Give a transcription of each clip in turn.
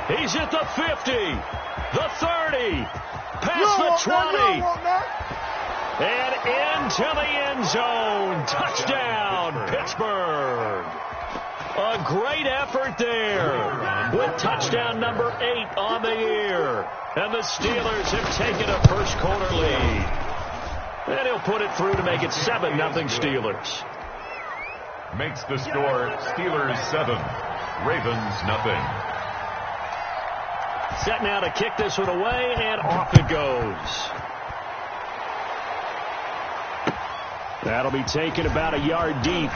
He's at the 50, the 30, past the 20, and into the end zone. Touchdown, Pittsburgh. A great effort there with touchdown number 8 on the year. And the Steelers have taken a first quarter lead. And he'll put it through to make it 7-0 Steelers. Makes the score Steelers 7, Ravens nothing. Set now to kick this one away, and off it goes. That'll be taken about a yard deep.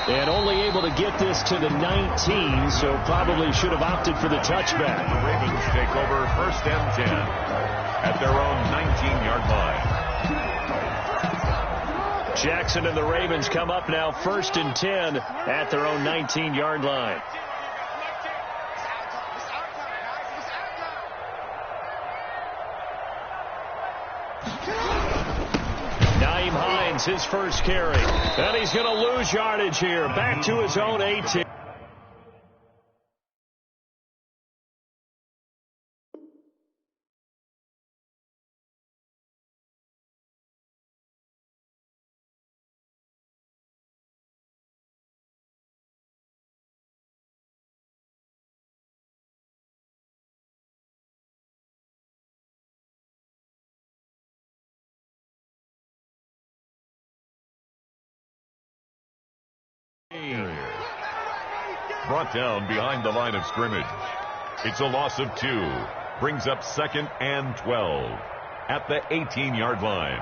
And only able to get this to the 19, so probably should have opted for the touchback. The Ravens take over 1st and 10 at their own 19-yard line. Jackson and the Ravens come up now 1st and 10 at their own 19-yard line. His first carry. And he's going to lose yardage here. Back to his own 18. Brought down behind the line of scrimmage. It's a loss of 2. Brings up 2nd and 12 at the 18-yard line.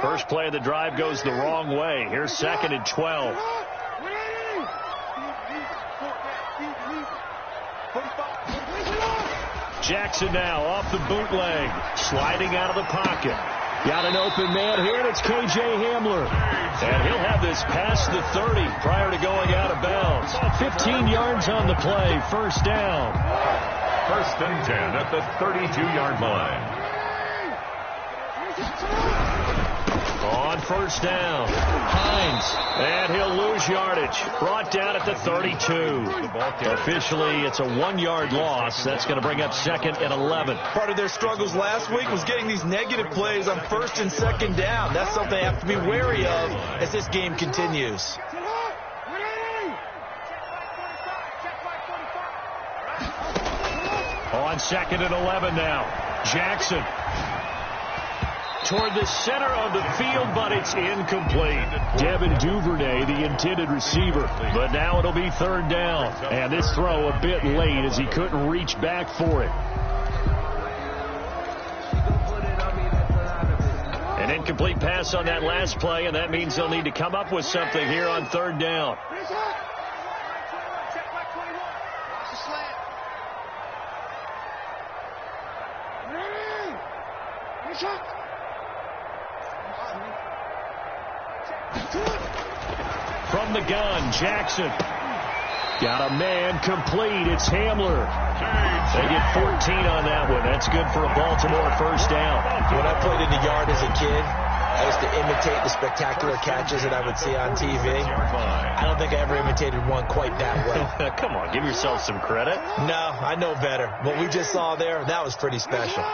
First play of the drive goes the wrong way. Here's 2nd and 12. Jackson now off the bootleg, sliding out of the pocket. Got an open man here, and it's K.J. Hamler. And he'll have this past the 30 prior to going out of bounds. 15 yards on the play, 1st down. 1st and 10 at the 32-yard line. On 1st down, Hines, and he'll lose yardage. Brought down at the 32. Officially, it's a 1-yard loss. That's going to bring up 2nd and 11. Part of their struggles last week was getting these negative plays on 1st and 2nd down. That's something they have to be wary of as this game continues. On 2nd and 11 now, Jackson. Toward the center of the field, but it's incomplete. Devin Duvernay, the intended receiver. But now it'll be 3rd down. And this throw a bit late as he couldn't reach back for it. An incomplete pass on that last play, and that means they'll need to come up with something here on 3rd down. From the gun, Jackson. Got a man complete. It's Hamler. They get 14 on that one. That's good for a Baltimore 1st down. When I played in the yard as a kid, I used to imitate the spectacular catches that I would see on TV. I don't think I ever imitated one quite that well. Come on, give yourself some credit. No, I know better. What we just saw there, that was pretty special.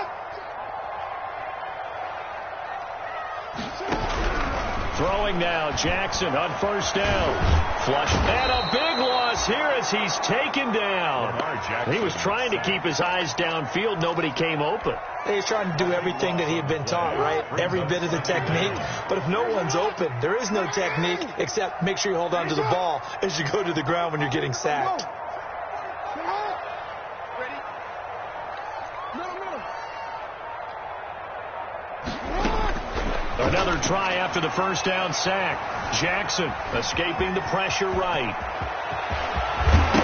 Throwing now, Jackson on 1st down. Flush, and a big loss here as he's taken down. He was trying to keep his eyes downfield. Nobody came open. He's trying to do everything that he had been taught, right? Every bit of the technique. But if no one's open, there is no technique except make sure you hold on to the ball as you go to the ground when you're getting sacked. Another try after the 1st down sack. Jackson escaping the pressure right.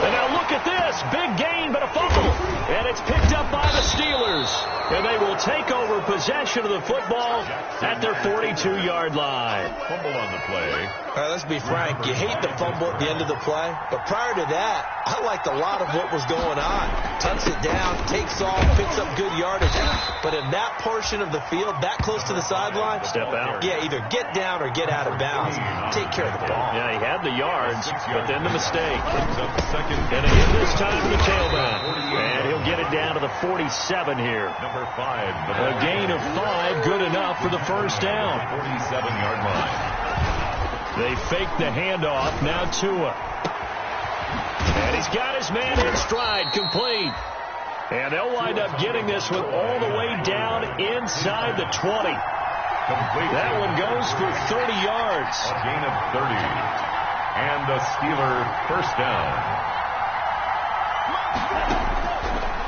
And now look at this. Big gain, but a fumble. And it's picked up by the Steelers. And they will take over possession of the football at their 42-yard line. Fumble on the play. All right, let's be frank. You hate the fumble at the end of the play. But prior to that, I liked a lot of what was going on. Tucks it down, takes off, picks up good yardage. But in that portion of the field, that close to the sideline, step out. Yeah, either get down or get out of bounds. Take care of the ball. Yeah, he had the yards, but then the mistake. Brings up second. And again this time to the tailback. And he'll get it down to the 47 here. Number 5. A gain of 5, good enough for the first down. 47-yard line. They fake the handoff. Now Tua. And he's got his man in stride, complete. And they'll wind up getting this one all the way down inside the 20. Complete. That one goes for 30 yards. A gain of 30. And a Steeler first down.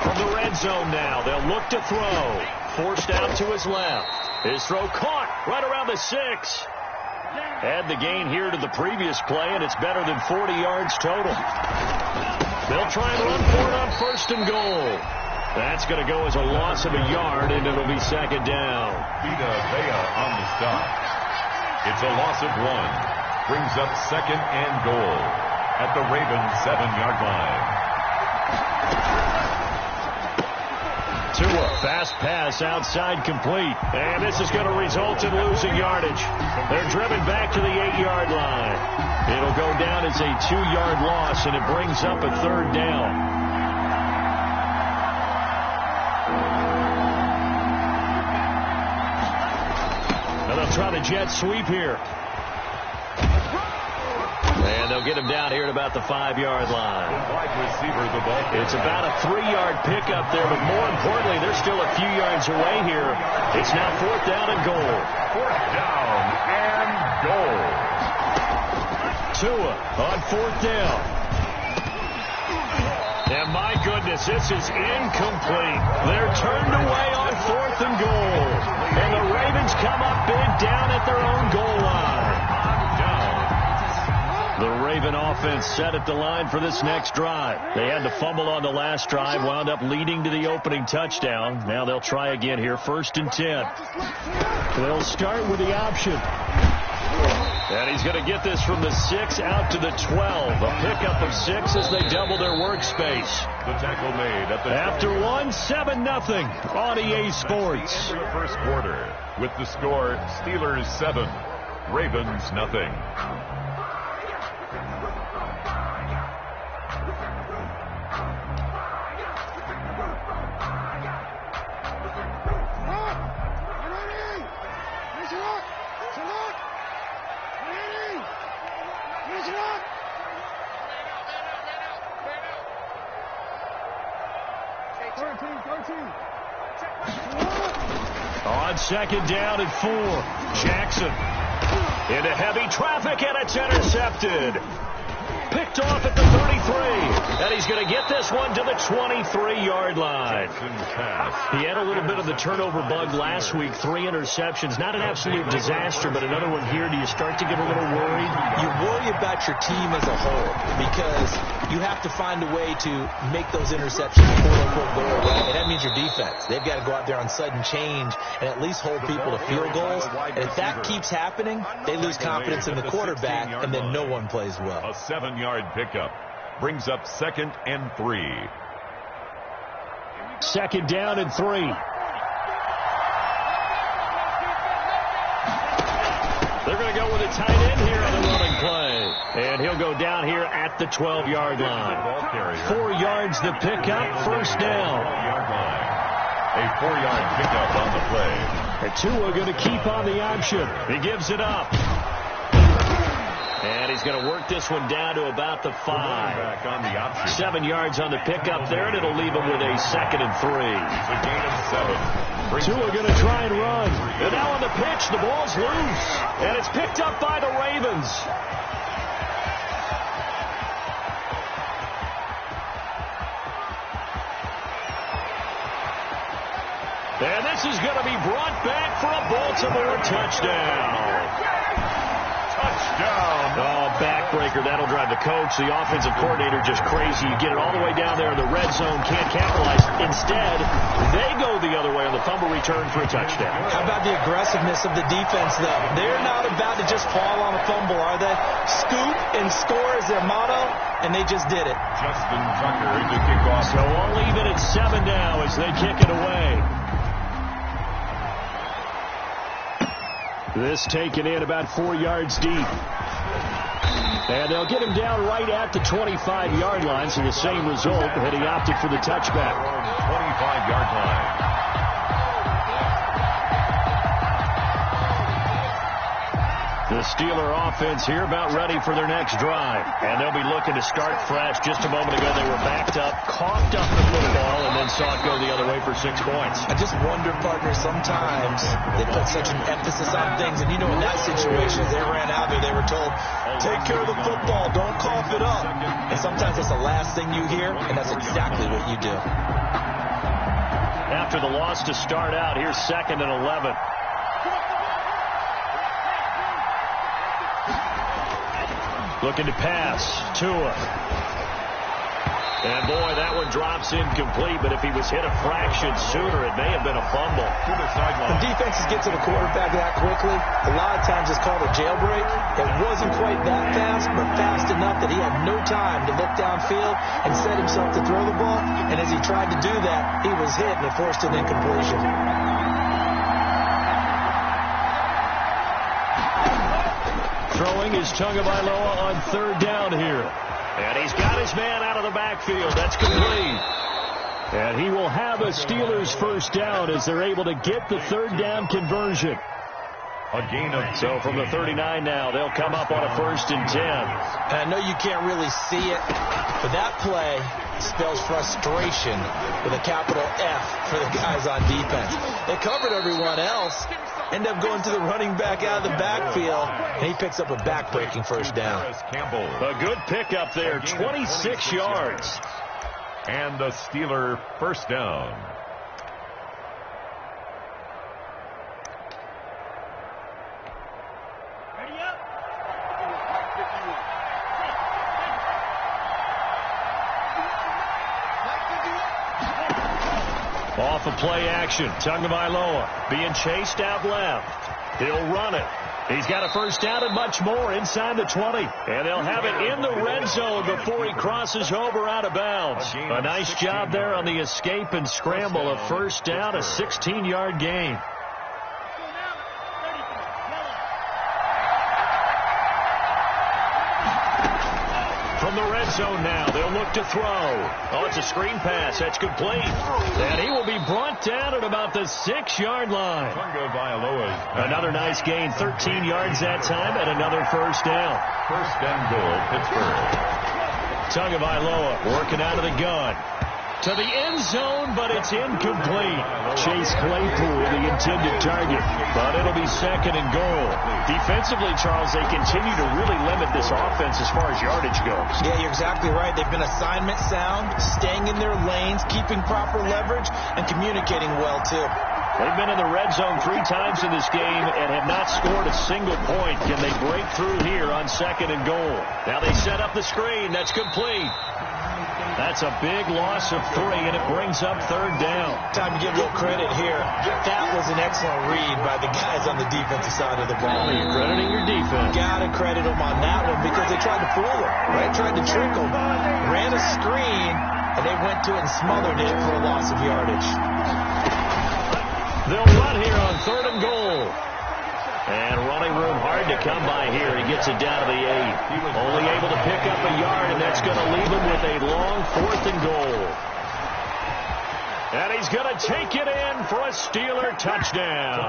From the red zone now, they'll look to throw. Forced out to his left. His throw caught right around the 6. Add the gain here to the previous play, and it's better than 40 yards total. They'll try and run for it on first and goal. That's going to go as a loss of a yard, and it'll be second down. Vita Vea on the stop. It's a loss of 1. Brings up second and goal at the Ravens 7-yard line. Tua, fast pass outside complete. And this is going to result in losing yardage. They're driven back to the 8-yard line. It'll go down as a 2-yard loss, and it brings up a third down. Now they'll try the jet sweep here. And they'll get him down here at about the 5-yard line. Wide receiver, the ball. It's about a 3-yard pickup there, but more importantly, they're still a few yards away here. It's now 4th down and goal. 4th down and goal. Tua on 4th down. And my goodness, this is incomplete. They're turned away on 4th and goal. And the Ravens come up big down at their own goal line. The Raven offense set at the line for this next drive. They had to fumble on the last drive, wound up leading to the opening touchdown. Now they'll try again here, 1st and 10. They'll start with the option. And he's going to get this from the 6 out to the 12. A pickup of 6 as they double their workspace. The tackle made at the after 1, 7-0 on EA Sports. For the first quarter, with the score Steelers 7, Ravens nothing. On 2nd down and 4, Jackson into heavy traffic, and it's intercepted. Picked off at the 33, and he's going to get this one to the 23-yard line. He had a little bit of the turnover bug last week, 3 interceptions. Not an absolute disaster, but another one here. Do you start to get a little worried? You worry about your team as a whole because you have to find a way to make those interceptions quote-unquote go away, and that means your defense. They've got to go out there on sudden change and at least hold people to field goals. And if that keeps happening, they lose confidence in the quarterback, and then no one plays well. A 7-yard pickup brings up 2nd and 3. 2nd down and 3. They're going to go with a tight end here on the running play. And he'll go down here at the 12-yard line. 4 yards the pickup, first down. A 4-yard pickup on the play. And Tua going to keep on the option. He gives it up. And he's going to work this one down to about the 5. Back on the option. 7 yards on the pickup there, and it'll leave him with a 2nd and 3. It's a gain of 7. Tua going to try and run. And now on the pitch, the ball's loose. And it's picked up by the Ravens. And this is going to be brought back for a Baltimore touchdown. Touchdown. Oh, backbreaking Baker, that'll drive the coach, the offensive coordinator, just crazy. You get it all the way down there in the red zone, can't capitalize. Instead, they go the other way on the fumble return for a touchdown. How about the aggressiveness of the defense, though? They're not about to just fall on a fumble, are they? Scoop and score is their motto, and they just did it. Justin Tucker to kick off. So all even at 7 now as they kick it away. This taken in about 4 yards deep. And they'll get him down right at the 25-yard line, so the same result, and he opted for the touchback. 25-yard line. The Steeler offense here about ready for their next drive. And they'll be looking to start fresh. Just a moment ago, they were backed up, coughed up the football, and then saw it go the other way for 6 points. I just wonder, partner, sometimes they put such an emphasis on things. And, you know, in that situation, as they ran out there, they were told, take care of the football, don't cough it up. And sometimes that's the last thing you hear, and that's exactly what you do. After the loss to start out, here's 2nd and 11. Looking to pass. Tua. And, boy, that one drops incomplete, but if he was hit a fraction sooner, it may have been a fumble. To the sideline. When defenses get to the quarterback that quickly, a lot of times it's called a jailbreak. It wasn't quite that fast, but fast enough that he had no time to look downfield and set himself to throw the ball. And as he tried to do that, he was hit and it forced an incompletion. Throwing is Tagovailoa on 3rd down here. And he's got his man out of the backfield. That's complete. And he will have a Steelers first down as they're able to get the 3rd down conversion. A gain of So from the 39 now, they'll come up on a 1st and 10. And I know you can't really see it, but that play spells frustration with a capital F for the guys on defense. They covered everyone else, end up going to the running back out of the backfield, and he picks up a back-breaking first down. A good pickup there, 26 yards. And the Steeler first down. Off of play action, Tagovailoa being chased out left. He'll run it. He's got a first down and much more inside the 20. And they'll have it in the red zone before he crosses over out of bounds. A nice job there on the escape and scramble. A first down, a 16-yard gain. From the red zone now, they'll look to throw. Oh, it's a screen pass. That's complete. And he will be brought down at about the 6-yard line. Another nice gain, 13 yards that time, and another first down. First and goal, Pittsburgh. Tagovailoa working out of the gun. To the end zone, but it's incomplete. Chase Claypool, the intended target, but it'll be 2nd and goal. Defensively, Charles, they continue to really limit this offense as far as yardage goes. Yeah, you're exactly right. They've been assignment sound, staying in their lanes, keeping proper leverage, and communicating well, too. They've been in the red zone 3 times in this game and have not scored a single point. Can they break through here on 2nd and goal? Now they set up the screen. That's complete. That's a big loss of 3, and it brings up 3rd down. Time to give a little credit here. That was an excellent read by the guys on the defensive side of the ball. Well, you're crediting your defense. Got to credit them on that one because they tried to fool them, right? Tried to trick them. Ran a screen, and they went to it and smothered it for a loss of yardage. They'll run here on 3rd and goal. And running room hard to come by here. He gets it down to the 8. Only able to pick up a yard, and that's going to leave him with a long 4th and goal. And he's going to take it in for a Steeler touchdown.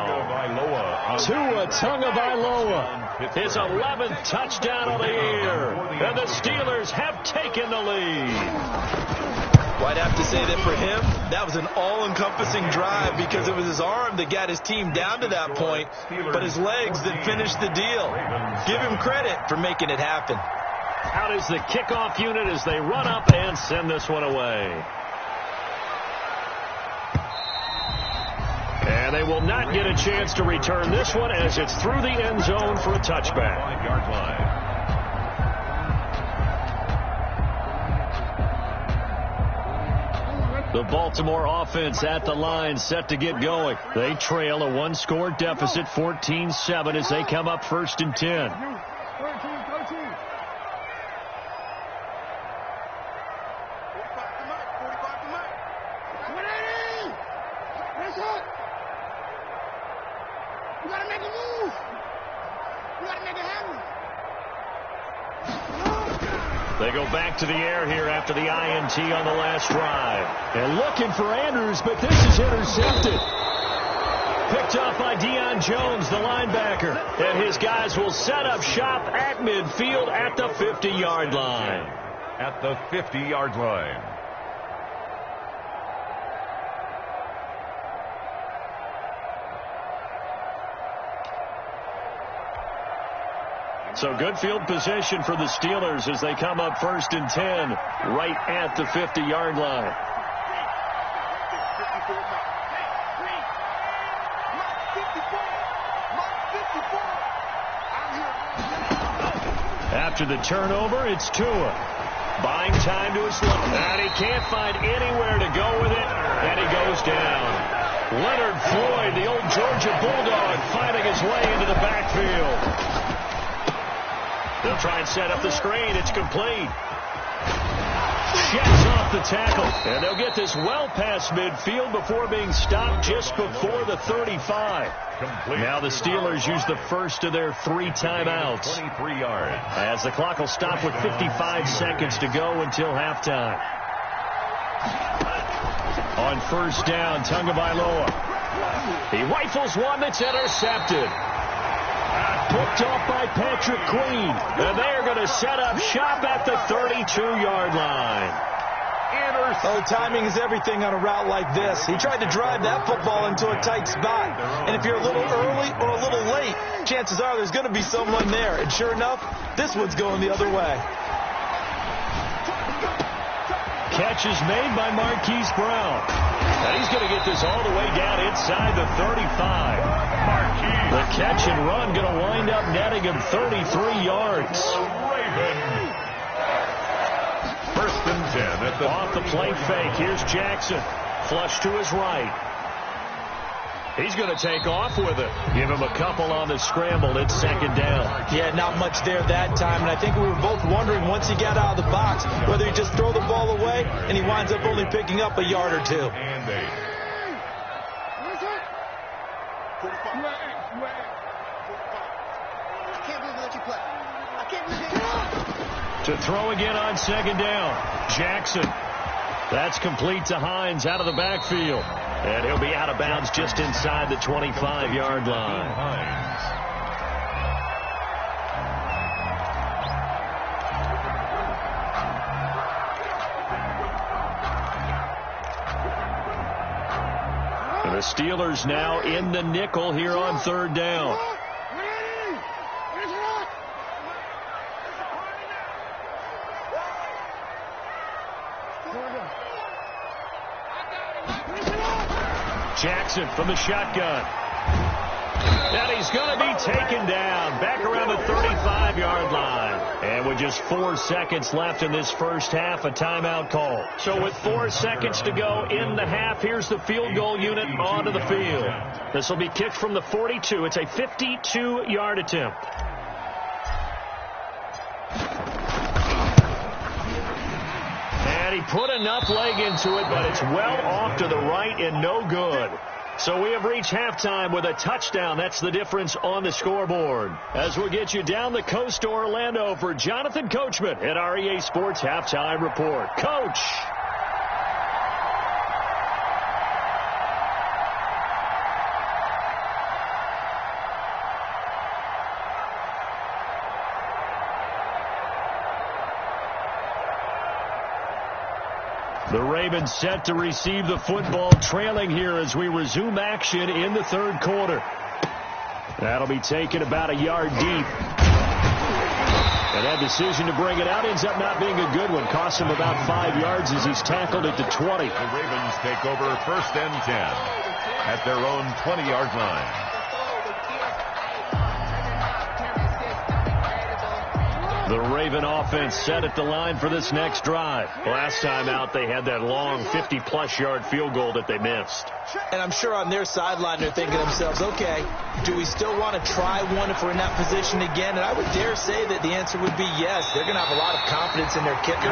Tua Tagovailoa. His 11th touchdown of the year. And the Steelers have taken the lead. Well, I'd have to say that for him, that was an all-encompassing drive because it was his arm that got his team down to that point, but his legs that finished the deal. Give him credit for making it happen. Out is the kickoff unit as they run up and send this one away. And they will not get a chance to return this one as it's through the end zone for a touchback. 5-yard line. The Baltimore offense at the line, set to get going. They trail a one-score deficit, 14-7, as they come up 1st and 10. They go back to the air here after the INT on the last drive. And looking for Andrews, but this is intercepted. Picked off by Deion Jones, the linebacker. And his guys will set up shop at midfield at the 50-yard line. At the 50-yard line. So good field position for the Steelers as they come up 1st and 10 right at the 50-yard line. After the turnover, it's Tua. Buying time to his left. And he can't find anywhere to go with it, and he goes down. Leonard Floyd, the old Georgia Bulldog, finding his way into the backfield. They'll try and set up the screen. It's complete. Sheds off the tackle. And they'll get this well past midfield before being stopped just before the 35. Complete. Now the Steelers use the first of their 3 timeouts. 23 yards. As the clock will stop with 55 seconds to go until halftime. On 1st down, Tagovailoa. He rifles one that's intercepted. Picked off by Patrick Queen. And they're going to set up shop at the 32-yard line. Oh, timing is everything on a route like this. He tried to drive that football into a tight spot. And if you're a little early or a little late, chances are there's going to be someone there. And sure enough, this one's going the other way. Catch is made by Marquise Brown. And he's going to get this all the way down inside the 35. The catch and run going to wind up netting him 33 yards. 1st and 10 at the off the play fake. Here's Jackson. Flush to his right. He's going to take off with it. Give him a couple on the scramble. It's 2nd down. Yeah, not much there that time. And I think we were both wondering once he got out of the box whether he just throw the ball away and he winds up only picking up a yard or 2. And 8. To throw again on 2nd down. Jackson. That's complete to Hines out of the backfield. And he'll be out of bounds just inside the 25-yard line. Hines. And the Steelers now in the nickel here on 3rd down. Jackson from the shotgun. And he's going to be taken down back around the 35-yard line. And with just 4 seconds left in this first half, a timeout call. So with 4 seconds to go in the half, here's the field goal unit onto the field. This will be kicked from the 42. It's a 52-yard attempt. And he put enough leg into it, but it's well off to the right and no good. So we have reached halftime with a touchdown. That's the difference on the scoreboard. As we'll get you down the coast to Orlando for Jonathan Coachman at our EA Sports Halftime Report. Coach. The Ravens set to receive the football, trailing here as we resume action in the 3rd quarter. That'll be taken about a yard deep. And that decision to bring it out ends up not being a good one. Cost him about 5 yards as he's tackled at the 20. The Ravens take over 1st and 10 at their own 20-yard line. The Raven offense set at the line for this next drive. Last time out, they had that long 50-plus yard field goal that they missed. And I'm sure on their sideline they're thinking to themselves, okay, do we still want to try one if we're in that position again? And I would dare say that the answer would be yes. They're going to have a lot of confidence in their kicker.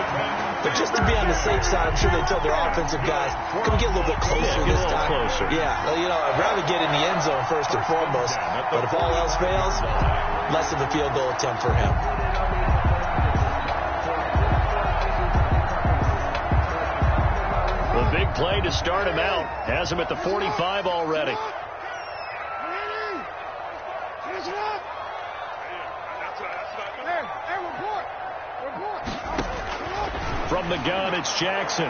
But just to be on the safe side, I'm sure they told their offensive guys, can we get a little bit closer this time? Closer. Yeah, well, you know, I'd rather get in the end zone first and foremost. But if all else fails, less of a field goal attempt for him. The big play to start him out. Has him at the 45 already. From the gun, it's Jackson.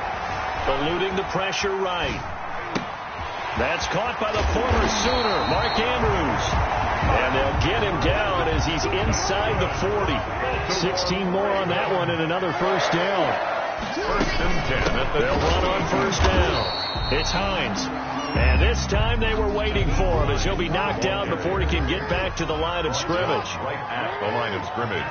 Eluding the pressure right. That's caught by the former Sooner, Mark Andrews. And they'll get him down as he's inside the 40. 16 more on that one and another first down. First and 10. They'll run on first down. It's Hines. And this time they were waiting for him as he'll be knocked down before he can get back to the line of scrimmage. Right at the line of scrimmage.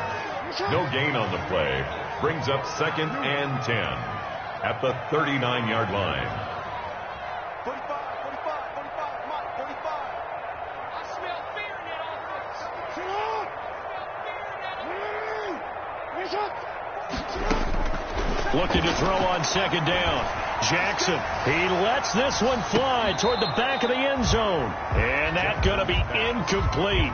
No gain on the play. Brings up second and 10 at the 39-yard line. 45, 45. I smell fear in that offense. Looking to throw on second down. Jackson, he lets this one fly toward the back of the end zone. And that's going to be incomplete.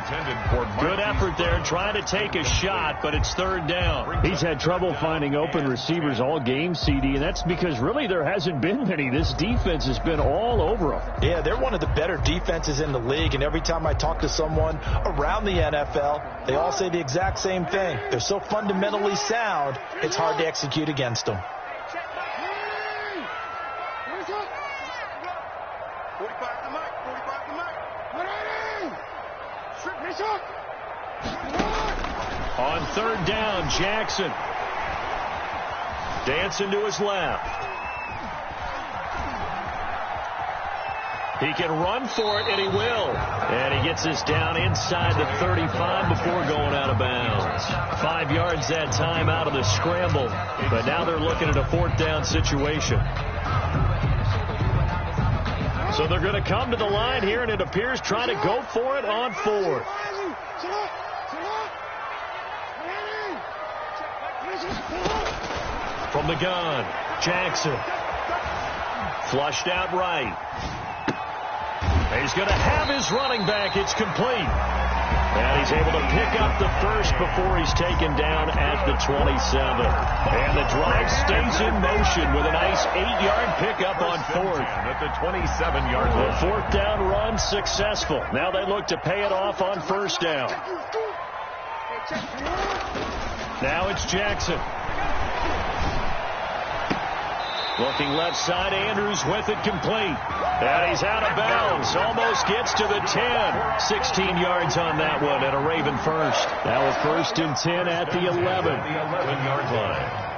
Good effort there trying to take a shot, but it's third down. He's had trouble finding open receivers all game, CD, and that's because really there hasn't been many. This defense has been all over them. Yeah, they're one of the better defenses in the league, and every time I talk to someone around the NFL, they all say the exact same thing. They're so fundamentally sound, it's hard to execute against them. 45 to Mike. On third down, Jackson. Dancing to his left. He can run for it, and he will. And he gets us down inside the 35 before going out of bounds. 5 yards that time out of the scramble. But now they're looking at a fourth down situation. So they're going to come to the line here, and it appears trying to go for it on fourth. From the gun, Jackson. Flushed out right. He's going to have his running back. It's complete. And he's able to pick up the first before he's taken down at the 27. And the drive stays in motion with a nice 8-yard pickup on fourth. At the 27-yard line. The fourth down run successful. Now they look to pay it off on first down. Now it's Jackson. Looking left side, Andrews with it complete. And he's out of bounds. Almost gets to the 10. 16 yards on that one and a Raven first. Now a first and 10 at the 11. The 11-yard line.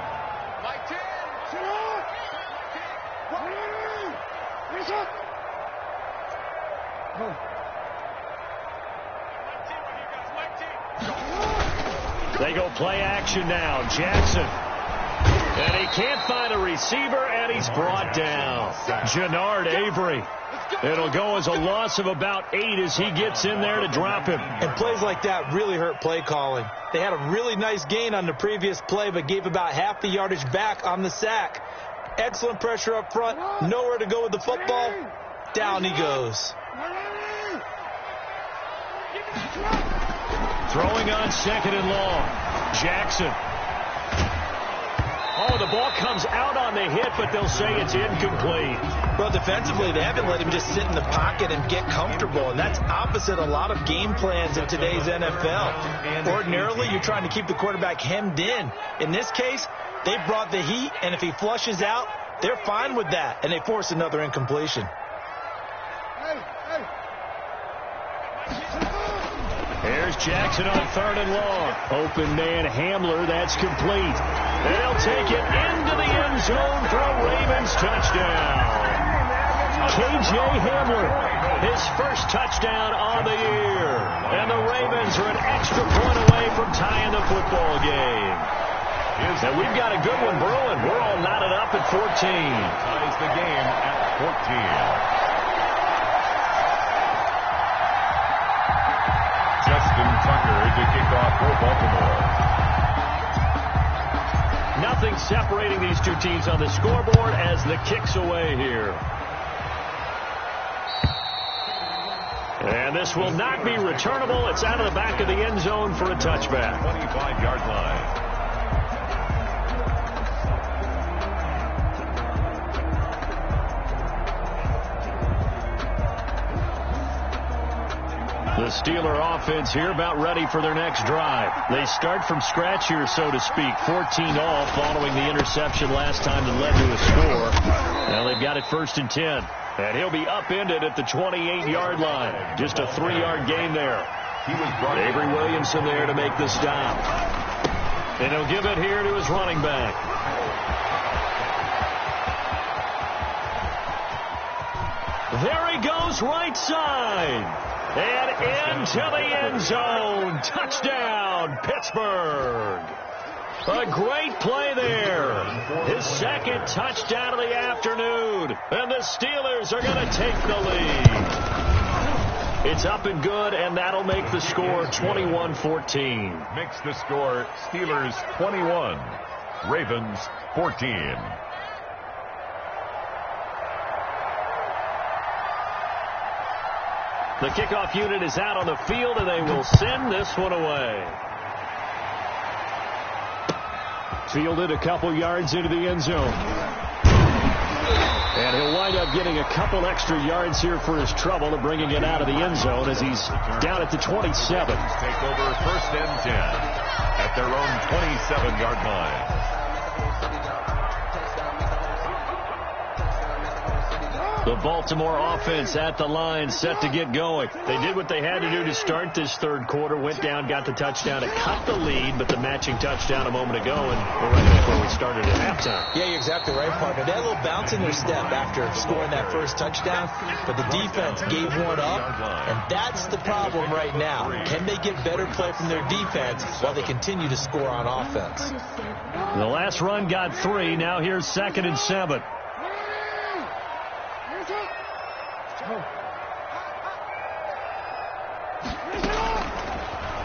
They go play action now. Jackson. And he can't find a receiver, and he's brought down. Jannard Avery. It'll go as a loss of about 8 as he gets in there to drop him. And plays like that really hurt play calling. They had a really nice gain on the previous play, but gave about half the yardage back on the sack. Excellent pressure up front. Nowhere to go with the football. Down he goes. Throwing on second and long. Jackson. Oh, the ball comes out on the hit, but they'll say it's incomplete. Well, defensively, they haven't let him just sit in the pocket and get comfortable, and that's opposite a lot of game plans in today's NFL. Ordinarily, you're trying to keep the quarterback hemmed in. In this case, they brought the heat, and if he flushes out, they're fine with that, and they force another incompletion. Here's Jackson on third and long. Open man Hamler, that's complete. They'll take it into the end zone for a Ravens touchdown. K.J. Hamler, his first touchdown on the year. And the Ravens are an extra point away from tying the football ball game. And we've got a good one brewing. We're all knotted up at 14. Ties the game at 14. Justin Tucker to kick off for Baltimore. Nothing separating these two teams on the scoreboard as the kick's away here. And this will not be returnable. It's out of the back of the end zone for a touchback. 25-yard line. The Steeler offense here about ready for their next drive. They start from scratch here, so to speak. 14 all following the interception last time that led to a score. Now they've got it 1st and 10. And he'll be upended at the 28-yard line. Just a 3-yard gain there. Avery Williamson there to make the stop. And he'll give it here to his running back. There he goes, right side. And into the end zone. Touchdown, Pittsburgh. A great play there. His second touchdown of the afternoon. And the Steelers are going to take the lead. It's up and good, and that'll make the score 21-14. Makes the score Steelers 21, Ravens 14. The kickoff unit is out on the field, and they will send this one away. Fielded a couple yards into the end zone. And he'll wind up getting a couple extra yards here for his trouble of bringing it out of the end zone as he's down at the 27. Take over 1st and 10 at their own 27-yard line. The Baltimore offense at the line, set to get going. They did what they had to do to start this third quarter. Went down, got the touchdown to cut the lead, but the matching touchdown a moment ago, and we're right back where we started at halftime. Yeah, you're exactly right, partner. They had a little bounce in their step after scoring that first touchdown, but the defense gave one up, and that's the problem right now. Can they get better play from their defense while they continue to score on offense? The last run got 3. Now here's 2nd and 7.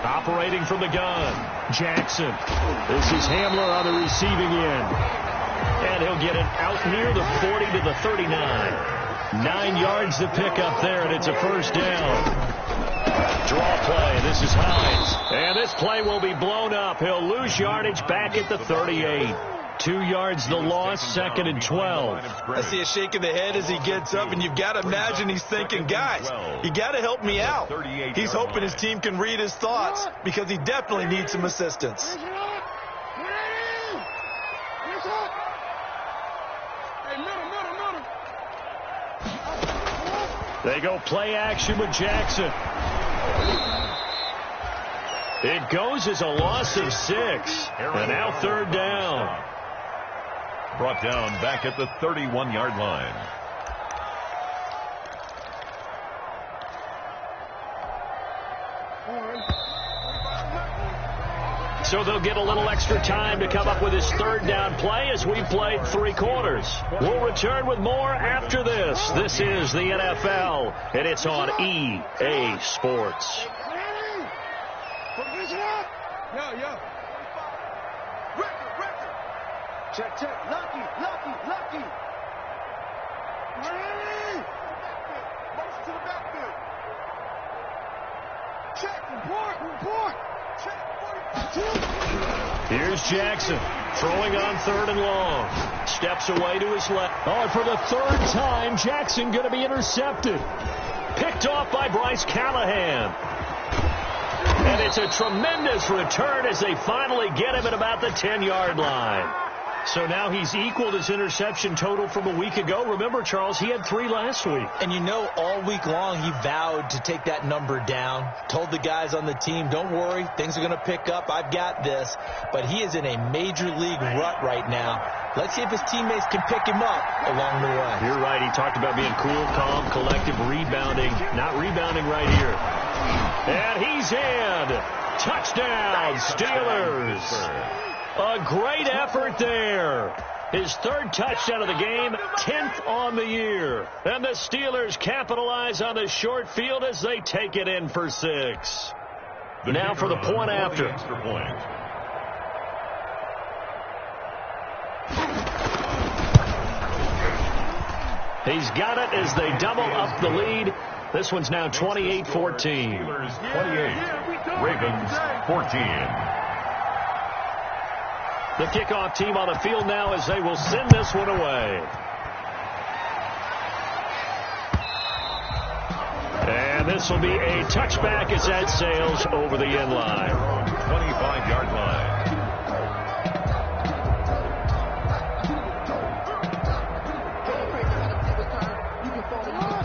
Operating from the gun, Jackson. This is Hamler on the receiving end. And he'll get it out near the 40 to the 39. 9 yards to pick up there, and it's a 1st down. Draw play. This is Hines. And this play will be blown up. He'll lose yardage back at the 38. 2 yards the loss, 2nd and 12. I see a shake of the head as he gets up, and you've got to imagine he's thinking, guys, you got to help me out. He's hoping his team can read his thoughts because he definitely needs some assistance. They go play action with Jackson. It goes as a loss of 6. And now 3rd down. Brought down back at the 31-yard line. So they'll get a little extra time to come up with his 3rd down play as we've played 3 quarters. We'll return with more after this. This is the NFL, and it's on EA Sports. Yo. Record. Check. Lucky. Motion to the backfield. Check. Report. Check. 42. Here's Jackson throwing on 3rd and long. Steps away to his left. Oh, and for the 3rd time, Jackson going to be intercepted. Picked off by Bryce Callahan. And it's a tremendous return as they finally get him at about the 10-yard line. So now he's equaled his interception total from a week ago. Remember, Charles, he had 3 last week. And you know, all week long he vowed to take that number down. Told the guys on the team, don't worry, things are going to pick up. I've got this. But he is in a major league rut right now. Let's see if his teammates can pick him up along the way. You're right. He talked about being cool, calm, collective, rebounding. Not rebounding right here. And he's in. Touchdown, Steelers. A great effort there. His third touchdown of the game, 10th on the year. And the Steelers capitalize on the short field as they take it in for 6. Now for the point after. Extra point. He's got it as they double up the lead. This one's now 28-14. Steelers 28, Ravens 14. The kickoff team on the field now as they will send this one away. And this will be a touchback as that sails over the end line. 25-yard line.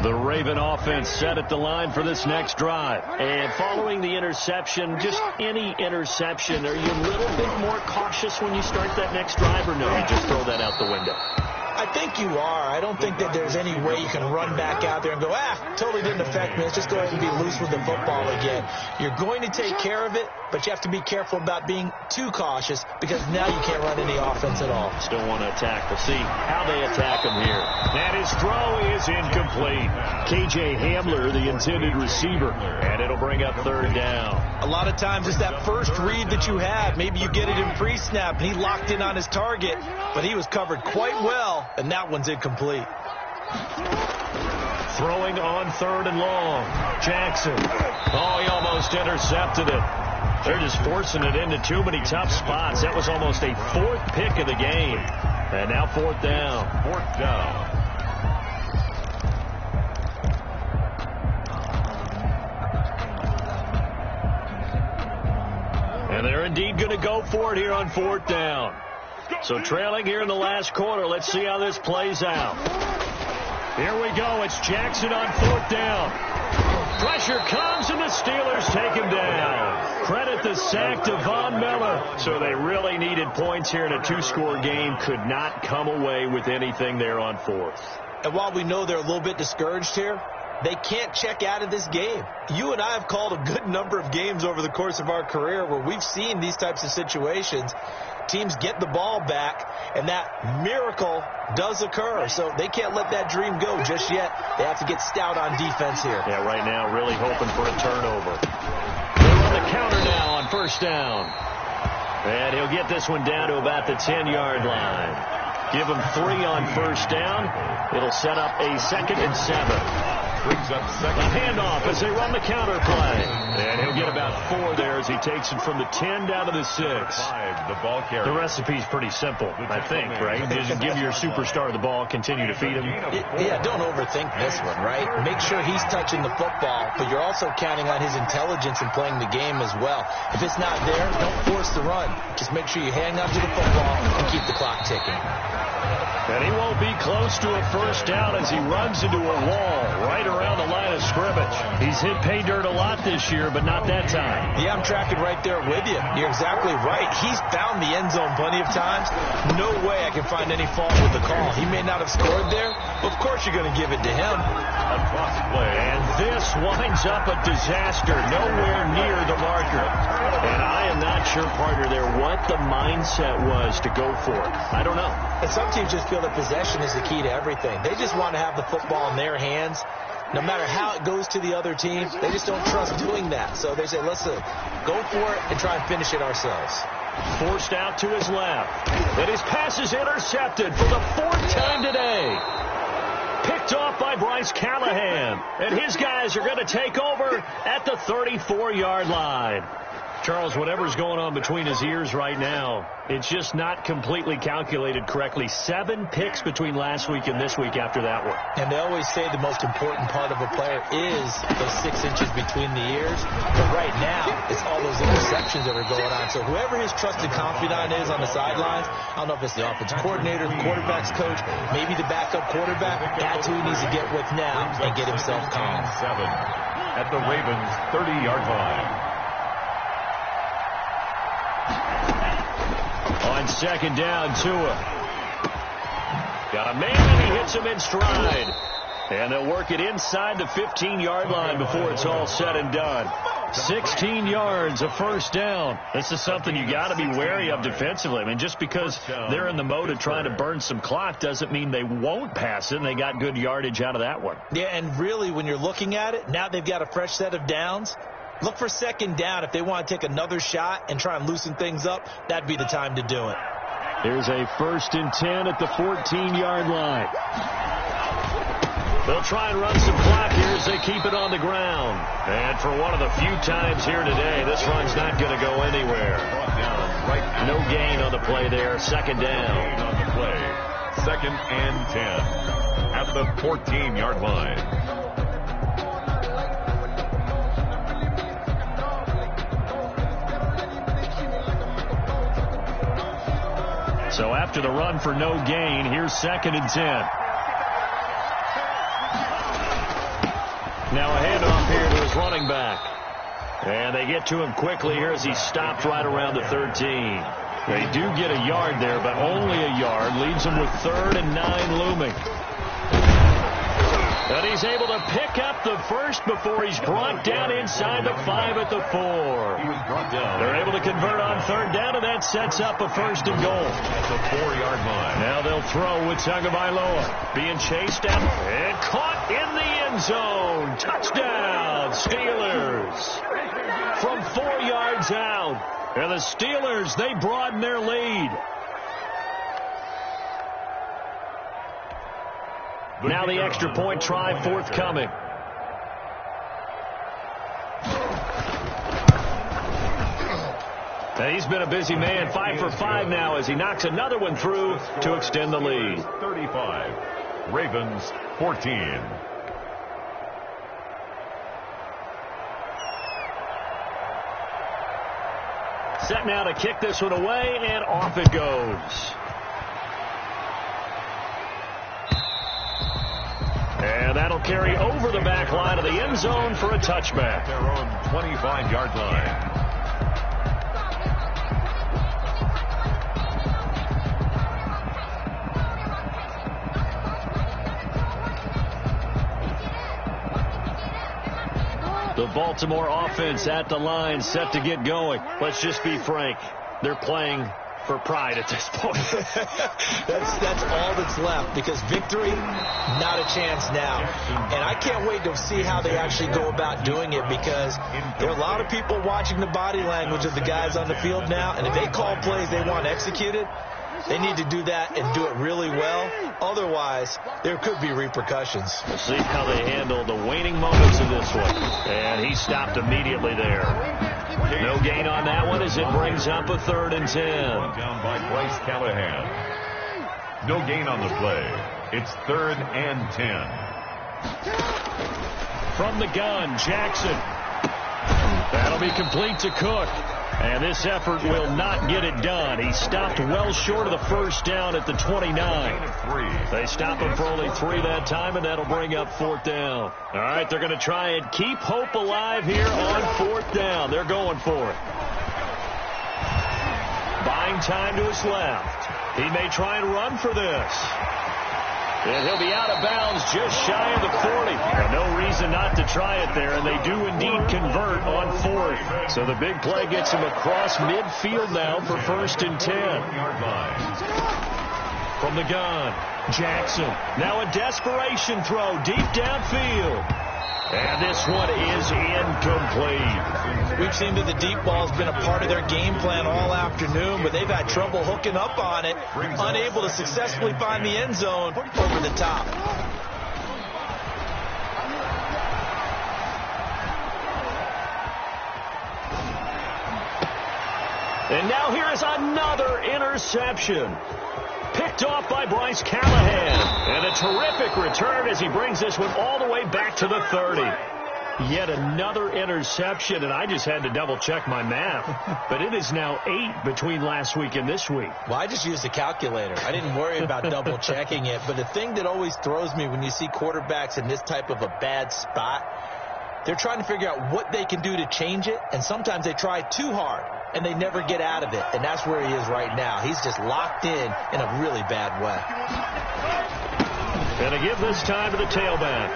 The Raven offense set at the line for this next drive. And following the interception, just any interception, are you a little bit more cautious when you start that next drive, or no, you just throw that out the window? I think you are. I don't think that there's any way you can run back out there and go, totally didn't affect me. Let's just go ahead and be loose with the football again. You're going to take care of it, but you have to be careful about being too cautious because now you can't run any offense at all. Still want to attack. We'll see how they attack him here. And his throw is incomplete. K.J. Hamler, the intended receiver, and it'll bring up third down. A lot of times it's that first read that you had. Maybe you get it in pre-snap, and he locked in on his target, but he was covered quite well, and that one's incomplete. Throwing on third and long. Jackson. Oh, he almost intercepted it. They're just forcing it into too many tough spots. That was almost a fourth pick of the game. And now fourth down. Fourth down. And they're indeed going to go for it here on fourth down. So trailing here in the last quarter. Let's see how this plays out. Here we go. It's Jackson on fourth down. Pressure comes, and the Steelers take him down. Credit the sack to Von Miller. So they really needed points here in a two-score game. Could not come away with anything there on fourth. And while we know they're a little bit discouraged here, they can't check out of this game. You and I have called a good number of games over the course of our career where we've seen these types of situations. Teams get the ball back, and that miracle does occur. So they can't let that dream go just yet. They have to get stout on defense here. Yeah, right now really hoping for a turnover. They're on the counter now on first down. And he'll get this one down to about the 10-yard line. Give him 3 on first down. It'll set up a 2nd and 7. Brings up second. A handoff as they run the counter play. And he'll get about 4 there as he takes it from the 10 down to the 6. 5, the ball carrier. The recipe's pretty simple, I think, right? Just give your superstar the ball, continue to feed him. Yeah, don't overthink this one, right? Make sure he's touching the football, but you're also counting on his intelligence in playing the game as well. If it's not there, don't force the run. Just make sure you hang on to the football and keep the clock ticking. And he won't be close to a first down as he runs into a wall right around the line of scrimmage. He's hit pay dirt a lot this year, but not that time. Yeah, I'm tracking right there with you. You're exactly right. He's found the end zone plenty of times. No way I can find any fault with the call. He may not have scored there, but of course you're going to give it to him. A cross play. And this winds up a disaster. Nowhere near the marker. And I am not sure, partner, there what the mindset was to go for it. I don't know. And some teams just feel that possession is the key to everything. They just want to have the football in their hands. No matter how it goes to the other team, they just don't trust doing that. So they say, listen, go for it and try and finish it ourselves. Forced out to his left. And his pass is intercepted for the 4th time today. Picked off by Bryce Callahan. And his guys are going to take over at the 34-yard line. Charles, whatever's going on between his ears right now, it's just not completely calculated correctly. 7 picks between last week and this week after that one. And they always say the most important part of a player is those 6 inches between the ears. But right now, it's all those interceptions that are going on. So whoever his trusted confidant is on the sidelines, I don't know if it's the offensive coordinator, the quarterback's coach, maybe the backup quarterback, that's who he needs to get with now and get himself calm. 7 at the Ravens' 30-yard line. On second down, Tua. Got a man, and he hits him in stride. And they'll work it inside the 15-yard line before it's all said and done. 16 yards, a first down. This is something you got to be wary of defensively. I mean, just because they're in the mode of trying to burn some clock doesn't mean they won't pass it, and they got good yardage out of that one. Yeah, and really, when you're looking at it, now they've got a fresh set of downs. Look for second down. If they want to take another shot and try and loosen things up, that'd be the time to do it. Here's a 1st and 10 at the 14-yard line. They'll try and run some clock here as they keep it on the ground. And for one of the few times here today, this run's not going to go anywhere. No gain on the play there. Second down. On the play. 2nd and 10 at the 14-yard line. So after the run for no gain, here's 2nd and 10. Now a handoff here to his running back. And they get to him quickly here as he's stopped right around the 13. They do get a yard there, but only a yard. Leaves them with 3rd and 9 looming. And he's able to pick up the first before he's brought down inside the 5 at the 4. He was brought down. They're able to convert on 3rd down, and that sets up a 1st and goal. At the 4-yard line. Now they'll throw with Tagovailoa. Being chased out and caught in the end zone. Touchdown, Steelers. From 4 yards out. And the Steelers, they broaden their lead. Now the extra point try forthcoming. And he's been a busy man, 5 for 5 now as he knocks another one through to extend the lead. 35. Ravens 14. Set now to kick this one away, and off it goes. And that'll carry over the back line of the end zone for a touchback. Their own 25-yard line. The Baltimore offense at the line, set to get going. Let's just be frank. They're playing for pride at this point. That's all that's left, because victory, not a chance now. And I can't wait to see how they actually go about doing it, because there are a lot of people watching the body language of the guys on the field now, and if they call plays they want executed, they need to do that and do it really well. Otherwise, there could be repercussions. We'll see how they handle the waning moments of this one. And he stopped immediately there. No gain on that one as it brings up a 3rd and 10. Down by Bryce Callahan. No gain on the play. It's 3rd and 10. From the gun, Jackson. That'll be complete to Cook. And this effort will not get it done. He stopped well short of the first down at the 29. They stop him for only 3 that time, and that'll bring up 4th down. All right, they're going to try and keep hope alive here on 4th down. They're going for it. Buying time to his left. He may try and run for this. And he'll be out of bounds just shy of the 40. And no reason not to try it there, and they do indeed convert on 4th. So the big play gets him across midfield now for 1st and 10. From the gun, Jackson. Now a desperation throw deep downfield. And this one is incomplete. We've seen that the deep ball has been a part of their game plan all afternoon, but they've had trouble hooking up on it, unable to successfully find the end zone over the top. And now here is another interception. Picked off by Bryce Callahan. And a terrific return as he brings this one all the way back to the 30. Yet another interception, and I just had to double-check my math. But it is now 8 between last week and this week. Well, I just used a calculator. I didn't worry about double-checking it. But the thing that always throws me when you see quarterbacks in this type of a bad spot, they're trying to figure out what they can do to change it, and sometimes they try too hard, and they never get out of it. And that's where he is right now. He's just locked in a really bad way. Going to give this time to the tailback.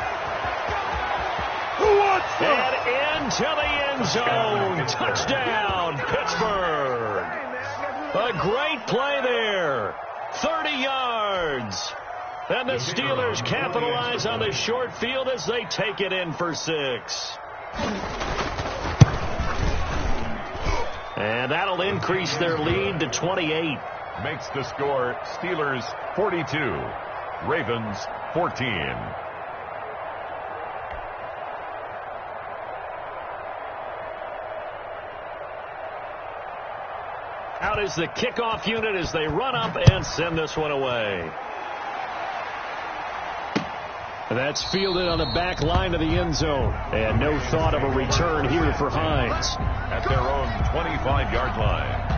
And into the end zone. Touchdown, Pittsburgh. A great play there. 30 yards. And the Steelers capitalize on the short field as they take it in for 6. And that'll increase their lead to 28. Makes the score Steelers 42, Ravens 14. Out is the kickoff unit as they run up and send this one away. That's fielded on the back line of the end zone. And no thought of a return here for Hines. At their own 25-yard line.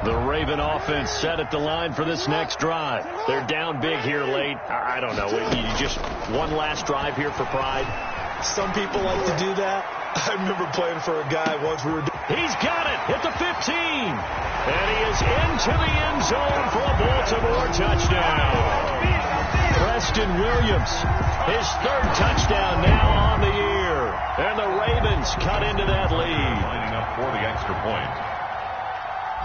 The Raven offense set at the line for this next drive. They're down big here late. I don't know. You just one last drive here for pride. Some people like to do that. I remember playing for a guy once. He's got it at the 15. And he is into the end zone for a Baltimore touchdown. Preston Williams, his 3rd touchdown now on the year. And the Ravens cut into that lead. Lining up for the extra point.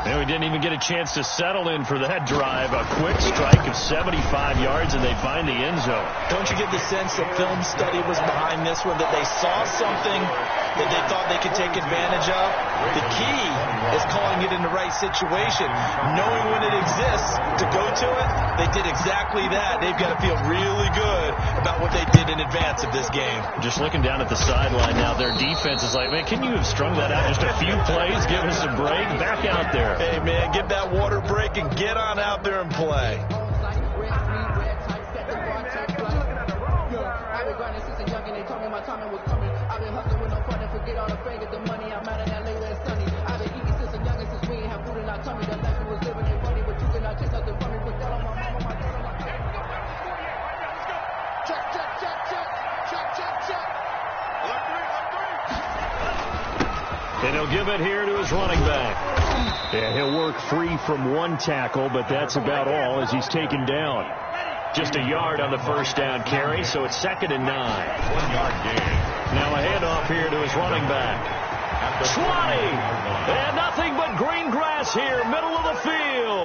And we didn't even get a chance to settle in for that drive. A quick strike of 75 yards, and they find the end zone. Don't you get the sense that film study was behind this one, that they saw something that they thought they could take advantage of? The key is calling it in the right situation, knowing when it exists to go to it. They did exactly that. They've got to feel really good about what they did in advance of this game. Just looking down at the sideline now, their defense is like, man, can you have strung that out just a few plays? Give us a break. Back out there. Hey, man, get that water break and get on out there and play. And he'll give it here to his running back. And he'll work free from one tackle, but that's about all as he's taken down. Just a yard on the first down carry, so it's 2nd and 9. 1-yard gain. Now a handoff here to his running back. 20! And nothing but green grass here, middle of the field.